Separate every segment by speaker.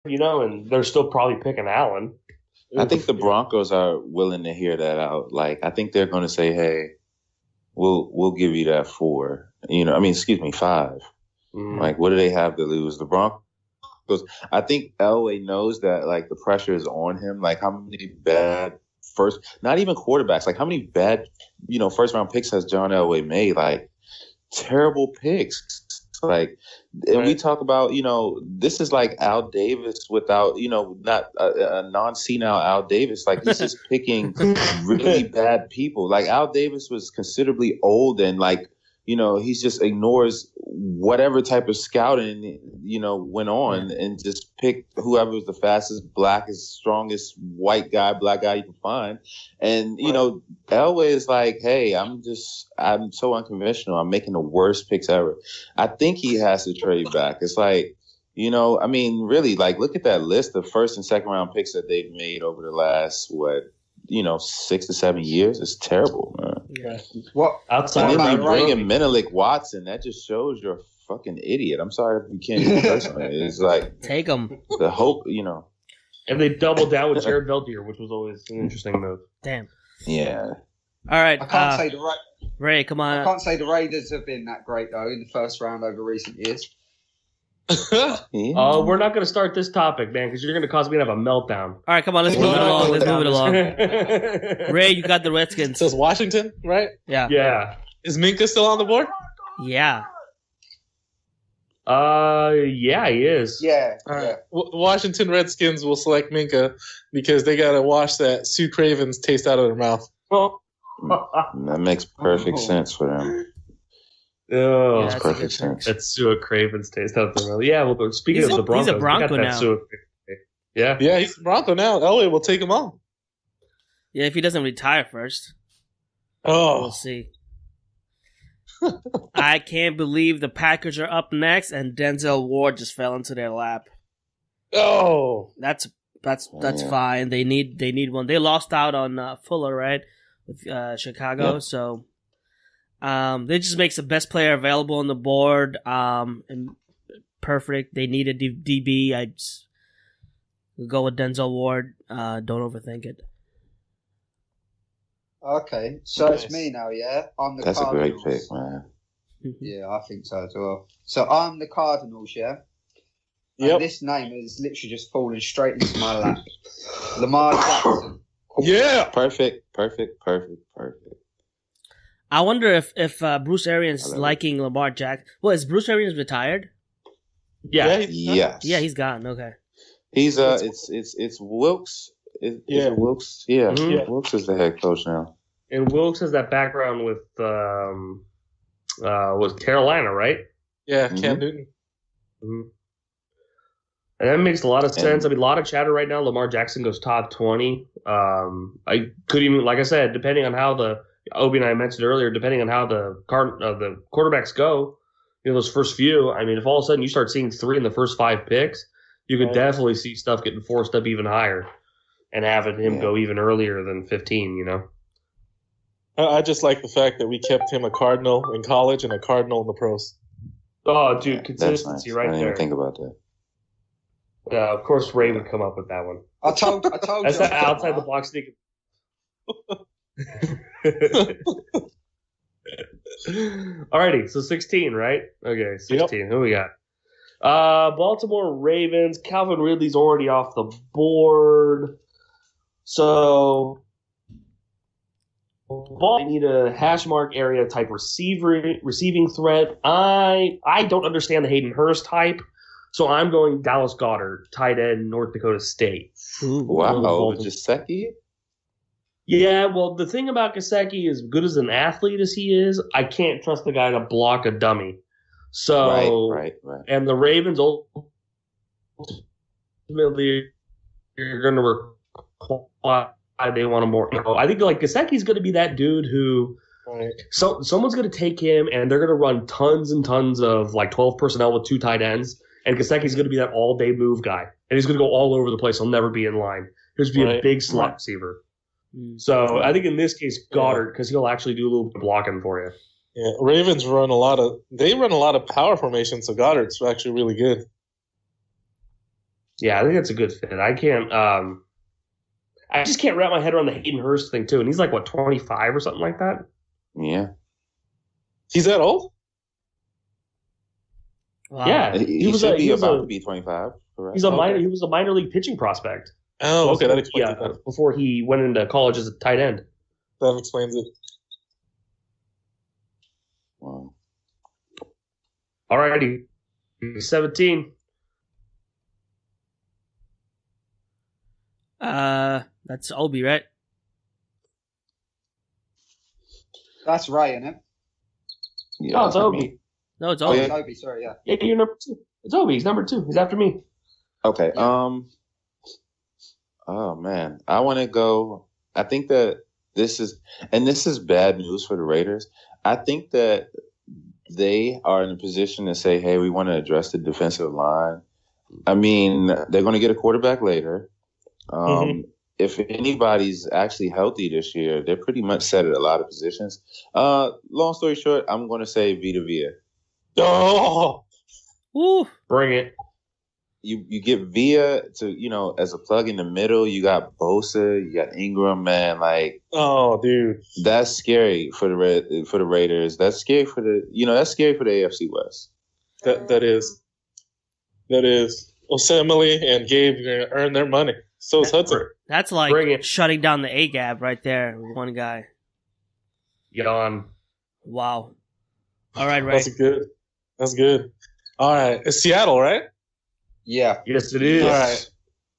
Speaker 1: and they're still probably picking Allen.
Speaker 2: I think the Broncos are willing to hear that out. Like, I think they're going to say, "Hey, we'll give you that 4." Excuse me, 5. Like, what do they have to lose? The Broncos. I think Elway knows that, like, the pressure is on him. Like, how many bad not even quarterbacks, like, how many bad, first round picks has John Elway made? Like, terrible picks. Like, and we talk about, this is like Al Davis without, not a non-senile Al Davis. Like, he's just picking really bad people. Like, Al Davis was considerably old and, like, he just ignores whatever type of scouting, went on and just picked whoever was the fastest, blackest, strongest white guy, black guy you can find. And, Elway is like, hey, I'm so unconventional. I'm making the worst picks ever. I think he has to trade back. It's like, really, like, look at that list of first and second round picks that they've made over the last, 6 to 7 years. It's terrible, man.
Speaker 3: Yeah. What
Speaker 2: outside and then you bring in Menelik Watson, that just shows you're a fucking idiot. I'm sorry if you can't even personally. It's like,
Speaker 4: take him.
Speaker 2: The hope,
Speaker 1: And they doubled down with Jared Veldheer, which was always an interesting move.
Speaker 4: Damn.
Speaker 2: Yeah.
Speaker 4: All right.
Speaker 3: I can't say the
Speaker 4: Ray, come on.
Speaker 3: I can't say the Raiders have been that great though in the first round over recent years.
Speaker 1: We're not going to start this topic, man, because you're going to cause me to have a meltdown.
Speaker 4: All right, come on, let's move it along. Ray, you got the Redskins.
Speaker 5: So it's Washington, right?
Speaker 4: Yeah.
Speaker 1: Yeah.
Speaker 5: Is Minka still on the board?
Speaker 4: Yeah.
Speaker 1: Yeah, he is.
Speaker 3: Yeah.
Speaker 5: All right. Washington Redskins will select Minka because they got to wash that Sue Craven's taste out of their mouth.
Speaker 1: Well,
Speaker 2: that makes perfect sense for them.
Speaker 1: Oh,
Speaker 2: that's perfect sense.
Speaker 1: That's Sue Craven's taste out there. Yeah, well, speaking of the Broncos,
Speaker 4: he's a Bronco now.
Speaker 1: Yeah,
Speaker 5: he's a Bronco now. Elway will take him on.
Speaker 4: Yeah, if he doesn't retire first.
Speaker 5: Oh,
Speaker 4: we'll see. I can't believe the Packers are up next, and Denzel Ward just fell into their lap.
Speaker 5: Oh,
Speaker 4: that's fine. They need one. They lost out on Fuller, right, with Chicago, so. They just makes the best player available on the board. And perfect. They need a DB. I just go with Denzel Ward. Don't overthink it.
Speaker 3: Okay, so nice. It's me now. Yeah, I'm the.
Speaker 2: That's
Speaker 3: Cardinals.
Speaker 2: A great pick, man.
Speaker 3: Yeah, I think so as well. So I'm the Cardinals. Yeah.
Speaker 5: Yep.
Speaker 3: And this name is literally just falling straight into my lap. Lamar Jackson.
Speaker 5: Yeah.
Speaker 2: Perfect.
Speaker 4: I wonder if Bruce Arians is liking Lamar Jackson. Well, is Bruce Arians retired?
Speaker 1: Yeah.
Speaker 2: Yes.
Speaker 4: Yeah, he's gone. Okay.
Speaker 2: He's it's Wilkes. Wilkes. Yeah. Mm-hmm. Wilkes is the head coach now.
Speaker 1: And Wilkes has that background with was Carolina, right?
Speaker 5: Yeah, Cam Newton.
Speaker 1: Mm-hmm. And that makes a lot of sense. I mean, a lot of chatter right now. Lamar Jackson goes top 20. I could even, like I said, depending on how Obie and I mentioned earlier, depending on how the quarterbacks go, those first few. I mean, if all of a sudden you start seeing 3 in the first 5 picks, you could definitely see stuff getting forced up even higher, and having him go even earlier than 15.
Speaker 5: I just like the fact that we kept him a Cardinal in college and a Cardinal in the pros.
Speaker 1: Oh, dude, consistency
Speaker 2: nice.
Speaker 1: right
Speaker 2: I didn't
Speaker 1: there.
Speaker 2: Even think about that.
Speaker 1: Yeah, of course Ray would come up with that one.
Speaker 3: I told
Speaker 1: That's
Speaker 3: you.
Speaker 1: That outside the box sneak. Alrighty, so 16, right? Okay, 16. Yep. Who we got? Baltimore Ravens. Calvin Ridley's already off the board. So I need a hash mark area type receiving threat. I don't understand the Hayden Hurst hype, so I'm going Dallas Goedert, tight end, North Dakota State.
Speaker 2: Ooh, wow, Gesicki?
Speaker 1: Yeah, well, the thing about Gesicki, as good as an athlete as he is, I can't trust the guy to block a dummy. So,
Speaker 2: right.
Speaker 1: And the Ravens ultimately are going to require they want a more. I think like Gesicki's going to be that dude who.
Speaker 5: Right.
Speaker 1: So someone's going to take him, and they're going to run tons and tons of like 12 personnel with 2 tight ends, and Gesicki's going to be that all-day move guy, and he's going to go all over the place. He'll never be in line. He's going to be a big slot receiver. So I think in this case, Goddard, because he'll actually do a little bit of blocking for you.
Speaker 5: Yeah, Ravens run a lot of power formations, so Goddard's actually really good.
Speaker 1: Yeah, I think that's a good fit. I can't. I just can't wrap my head around the Hayden Hurst thing too. And he's like what 25 or something like that.
Speaker 2: Yeah.
Speaker 5: He's that old?
Speaker 4: Wow.
Speaker 1: Yeah,
Speaker 2: He should be about to be 25. Correct?
Speaker 1: He's a minor. He was a minor league pitching prospect.
Speaker 5: Oh, okay, that explains it.
Speaker 1: Before he went into college as a tight end.
Speaker 5: That explains it.
Speaker 2: Wow.
Speaker 1: Alrighty, 17.
Speaker 4: That's Obee, right?
Speaker 3: That's Ray, isn't it?
Speaker 2: Yeah,
Speaker 1: Oh, it's Obee.
Speaker 4: No, it's
Speaker 3: Oh,
Speaker 4: Obee.
Speaker 3: it's Obee, sorry, yeah.
Speaker 1: Yeah, you're number 2. It's Obee. He's number 2. He's after me.
Speaker 2: Okay.
Speaker 3: Yeah.
Speaker 2: Oh man, I want to go. I think that this is bad news for the Raiders. I think that they are in a position to say, "Hey, we want to address the defensive line." I mean, they're going to get a quarterback later. If anybody's actually healthy this year, they're pretty much set at a lot of positions. Long story short, I'm going to say Vita Vea.
Speaker 5: Oh,
Speaker 4: Woo.
Speaker 1: Bring it.
Speaker 2: You get Vea to, as a plug in the middle. You got Bosa, you got Ingram, man. Like,
Speaker 5: oh, dude,
Speaker 2: that's scary for the Raiders. That's scary for the AFC West.
Speaker 5: that is. Osemele and Gabe are going to earn their money. So is Hudson.
Speaker 4: That's
Speaker 1: Bring
Speaker 4: like
Speaker 1: it.
Speaker 4: shutting down the A-gap right there with one guy.
Speaker 1: Yawn.
Speaker 4: Wow. All right, Ray.
Speaker 5: That's good. All right, it's Seattle, right?
Speaker 3: Yeah.
Speaker 1: Yes, it is.
Speaker 5: All right.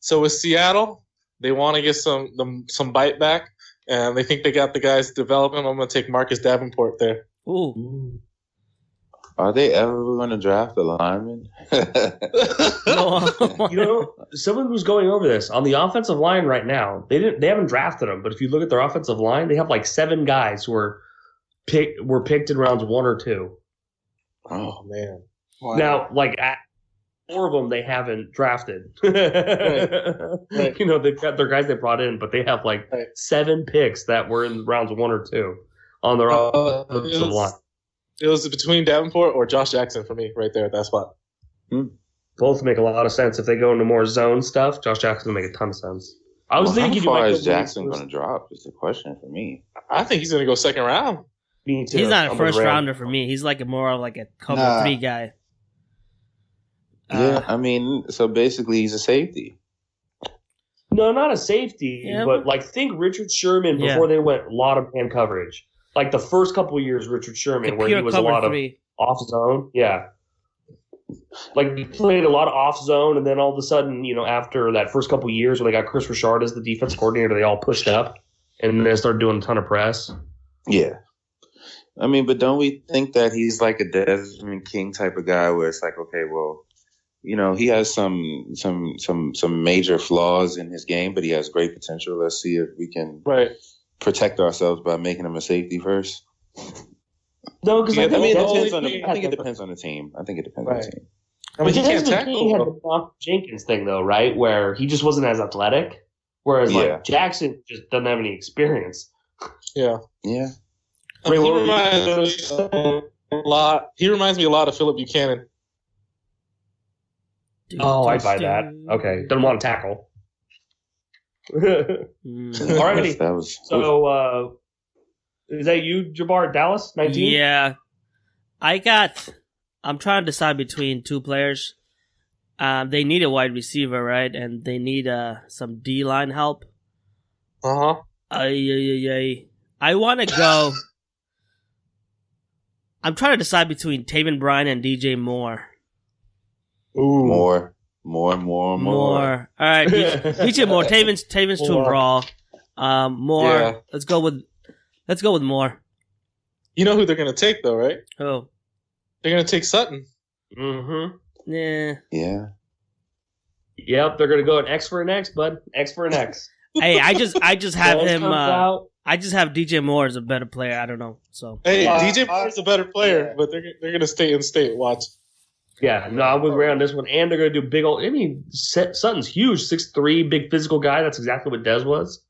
Speaker 5: So with Seattle, they want to get some bite back, and they think they got the guys to develop him. I'm going to take Marcus Davenport there.
Speaker 4: Ooh.
Speaker 2: Are they ever going to draft a lineman?
Speaker 4: No.
Speaker 1: Someone was going over this on the offensive line right now. They haven't drafted them, but if you look at their offensive line, they have like 7 guys who were picked in rounds 1 or 2.
Speaker 5: Oh man!
Speaker 3: Wow.
Speaker 1: Now, like 4 of them they haven't drafted.
Speaker 5: Right.
Speaker 1: They've got their guys they brought in, but they have like 7 picks that were in rounds 1 or 2 on their offensive line.
Speaker 5: It was between Davenport or Josh Jackson for me right there at that spot.
Speaker 1: Both make a lot of sense. If they go into more zone stuff, Josh Jackson will make a ton of sense. I was thinking
Speaker 2: how far
Speaker 1: you might
Speaker 2: is Jackson going to drop is the question for me.
Speaker 5: I think he's going to go second round.
Speaker 1: Me too.
Speaker 4: He's not a
Speaker 1: I'm
Speaker 4: first
Speaker 1: with Ram.
Speaker 4: rounder for me. He's like more of like a cover 3 guy.
Speaker 2: Yeah, I mean, so basically he's a safety.
Speaker 1: No, not a safety,
Speaker 4: Yeah,
Speaker 1: but like think Richard Sherman before they went a lot of man coverage. Like the first couple of years, Richard Sherman, where he was a lot
Speaker 4: 3.
Speaker 1: of off zone. Yeah. Like he played a lot of off zone, and then all of a sudden, after that first couple of years when they got Chris Richard as the defense coordinator, they all pushed up and then they started doing a ton of press.
Speaker 2: Yeah. I mean, but don't we think that he's like a Desmond King type of guy where it's like, okay, well, he has some major flaws in his game, but he has great potential. Let's see if we can protect ourselves by making him a safety first.
Speaker 1: No, because
Speaker 2: I think it depends on the team. I think it depends on the team.
Speaker 5: I mean, he can't
Speaker 1: King
Speaker 5: tackle.
Speaker 1: had the Doc Jenkins thing though, right? Where he just wasn't as athletic, whereas like Jackson just doesn't have any experience.
Speaker 5: Yeah.
Speaker 2: Yeah.
Speaker 5: I mean, he reminds me a lot of Philip Buchanan.
Speaker 1: Oh, I'd buy that. Okay, doesn't want to tackle. Alrighty. So, is that you, Jabbar? Dallas, 19?
Speaker 4: Yeah. I'm trying to decide between 2 players. They need a wide receiver, right? And they need some D-line help.
Speaker 5: Uh-huh.
Speaker 4: I want to go... I'm trying to decide between Taven Bryan and DJ Moore.
Speaker 2: Ooh. More.
Speaker 4: All right, DJ Moore. Taven's too raw. More. Yeah. Let's go with Moore.
Speaker 5: You know who they're gonna take though, right?
Speaker 4: Who?
Speaker 5: They're gonna take Sutton.
Speaker 1: Mm-hmm.
Speaker 4: Yeah.
Speaker 2: Yeah.
Speaker 1: Yep, they're gonna go an X for an X, bud. X for an X.
Speaker 4: Hey, I just have him. I just have DJ Moore as a better player. I don't know. So
Speaker 5: hey, DJ Moore is a better player, but they're gonna stay in state. Watch.
Speaker 1: Yeah, no, I'm with Ray on this one, and they're gonna do big old. I mean, Sutton's huge, 6'3", big physical guy. That's exactly what Dez was.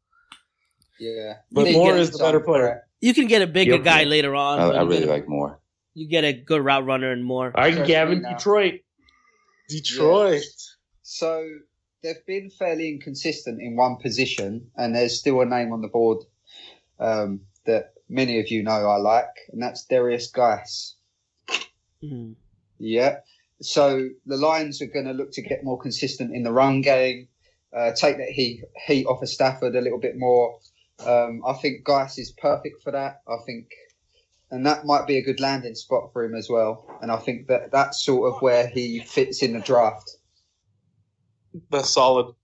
Speaker 3: Yeah,
Speaker 5: but Moore is the better player.
Speaker 4: You can get a bigger guy later on.
Speaker 2: I really like Moore.
Speaker 4: You get a good route runner and Moore.
Speaker 1: All right, Gavin, Detroit.
Speaker 5: Yeah.
Speaker 3: So they've been fairly inconsistent in one position, and there's still a name on the board that many of you know I like, and that's Darius Geis.
Speaker 4: Mm.
Speaker 3: Yeah. So the Lions are going to look to get more consistent in the run game, take that heat off of Stafford a little bit more. I think Geis is perfect for that. And that might be a good landing spot for him as well. And I think that that's sort of where he fits in the draft.
Speaker 5: That's solid.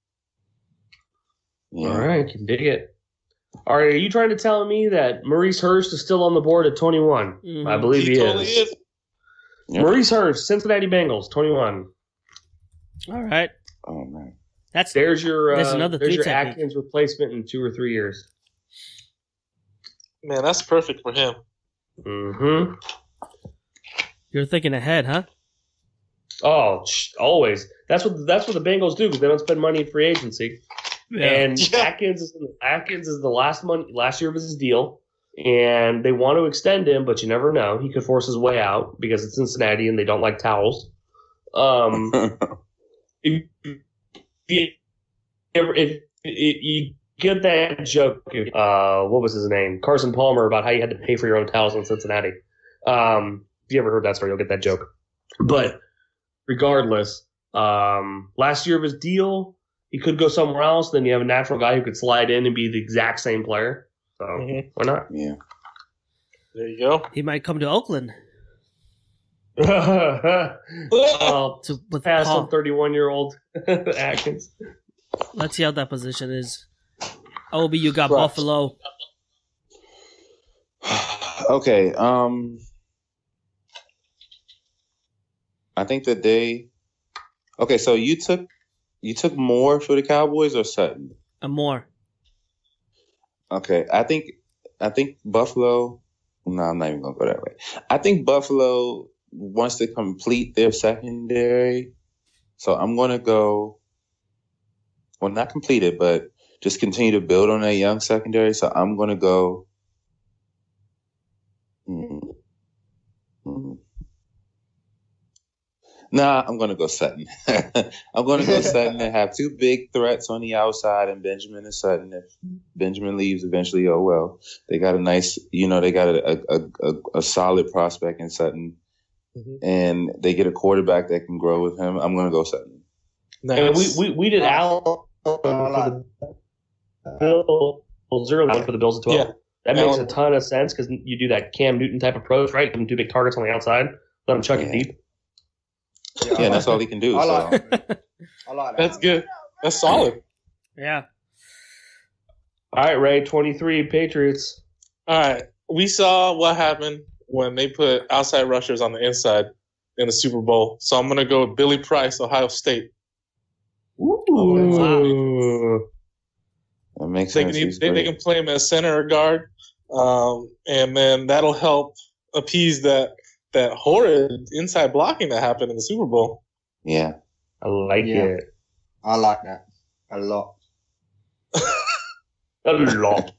Speaker 2: Yeah.
Speaker 1: All right, can dig it. All right, are you trying to tell me that Maurice Hurst is still on the board at 21?
Speaker 4: Mhm.
Speaker 1: I believe he
Speaker 5: totally
Speaker 1: is.
Speaker 2: Yep.
Speaker 1: Maurice Hurst, Cincinnati Bengals, 21.
Speaker 4: All right.
Speaker 2: Oh man.
Speaker 1: There's your
Speaker 4: another
Speaker 1: there's your
Speaker 4: three-technique.
Speaker 1: Atkins replacement in 2 or 3 years.
Speaker 5: Man, that's perfect for him.
Speaker 1: Mm-hmm.
Speaker 4: You're thinking ahead, huh?
Speaker 1: Oh, always. That's what the Bengals do because they don't spend money in free agency. And
Speaker 5: Yeah.
Speaker 1: Atkins is the last year of his deal, and they want to extend him, but you never know. He could force his way out because it's Cincinnati and they don't like towels. If you get that joke, what was his name? Carson Palmer, about how you had to pay for your own towels in Cincinnati. If you ever heard that story, you'll get that joke. But regardless, last year of his deal, he could go somewhere else. Then you have a natural guy who could slide in and be the exact same player. So why not?
Speaker 2: Yeah.
Speaker 5: There you go.
Speaker 4: He might come to Oakland
Speaker 1: I'll
Speaker 4: with
Speaker 1: pass
Speaker 4: Paul.
Speaker 1: on 31-year-old Atkins.
Speaker 4: Let's see how that position is. Obee, you got
Speaker 3: Right.
Speaker 4: Buffalo.
Speaker 2: Okay. I think that Okay, so you took Moore for the Cowboys or Sutton?
Speaker 4: And more.
Speaker 2: Okay, I think Buffalo. No, I'm not even gonna go that way. I think Buffalo wants to complete their secondary, so I'm gonna go. Well, not complete it, but just continue to build on that young secondary. So I'm gonna go. Nah, I'm going to go Sutton. I'm going to go Sutton and have 2 big threats on the outside, and Benjamin and Sutton. If Benjamin leaves eventually, oh well. They got a nice, they got a solid prospect in Sutton, and they get a quarterback that can grow with him. I'm going to go Sutton.
Speaker 5: Nice.
Speaker 1: And we did Al for the Bills early for the Bills as well.
Speaker 5: Yeah.
Speaker 1: That makes a ton of sense because you do that Cam Newton type approach, right? Give him 2 big targets on the outside, let him chuck it deep.
Speaker 2: Yeah, that's all he can do.
Speaker 3: I
Speaker 2: So.
Speaker 3: like that.
Speaker 5: That's good. That's solid.
Speaker 4: Yeah.
Speaker 1: All right, Ray, 23 Patriots.
Speaker 5: All right. We saw what happened when they put outside rushers on the inside in the Super Bowl. So I'm going to go with Billy Price, Ohio State.
Speaker 1: Ooh.
Speaker 2: That makes
Speaker 5: They
Speaker 2: sense.
Speaker 5: can play him as center or guard. And then that'll help appease that horrid inside blocking that happened in the Super Bowl.
Speaker 2: Yeah.
Speaker 1: I like it.
Speaker 3: I like that a lot.
Speaker 1: A lot.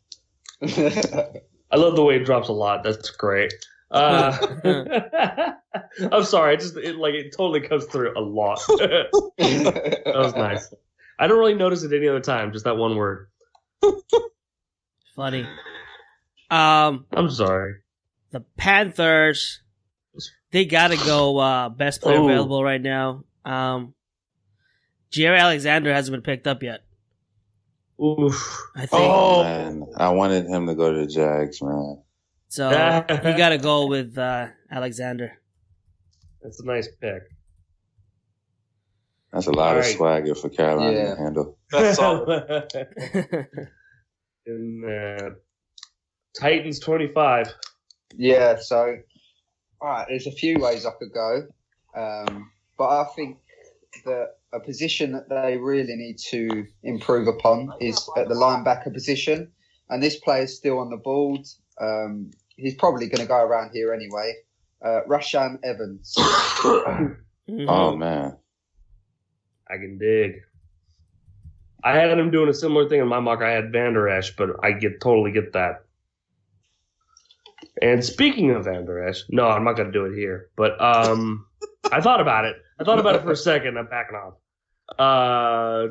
Speaker 1: I love the way it drops a lot. That's great. I'm sorry. It totally comes through a lot. That was nice. I don't really notice it any other time. Just that one word.
Speaker 4: Funny.
Speaker 1: I'm sorry.
Speaker 4: The Panthers, they got to go best player available right now. Jair Alexander hasn't been picked up yet.
Speaker 1: Oof.
Speaker 4: I think.
Speaker 2: Oh, man. I wanted him to go to the Jags, man.
Speaker 4: So you got to go with Alexander.
Speaker 1: That's a nice pick.
Speaker 2: That's a lot
Speaker 1: All
Speaker 2: of
Speaker 1: right.
Speaker 2: swagger for Carolina
Speaker 3: Yeah.
Speaker 2: to handle.
Speaker 5: That's solid.
Speaker 1: And Titans 25.
Speaker 3: Yeah, so, all right, there's a few ways I could go. But I think that a position that they really need to improve upon is at the linebacker position. And this player's still on the board. He's probably going to go around here anyway. Rashaan Evans.
Speaker 2: Oh, man.
Speaker 1: I can dig. I had him doing a similar thing in my mock. I had Van Der Esch, but I totally get that. And speaking of Van Der Esch, no, I'm not going to do it here. But I thought about it. I thought about it for a second. I'm backing off. Uh,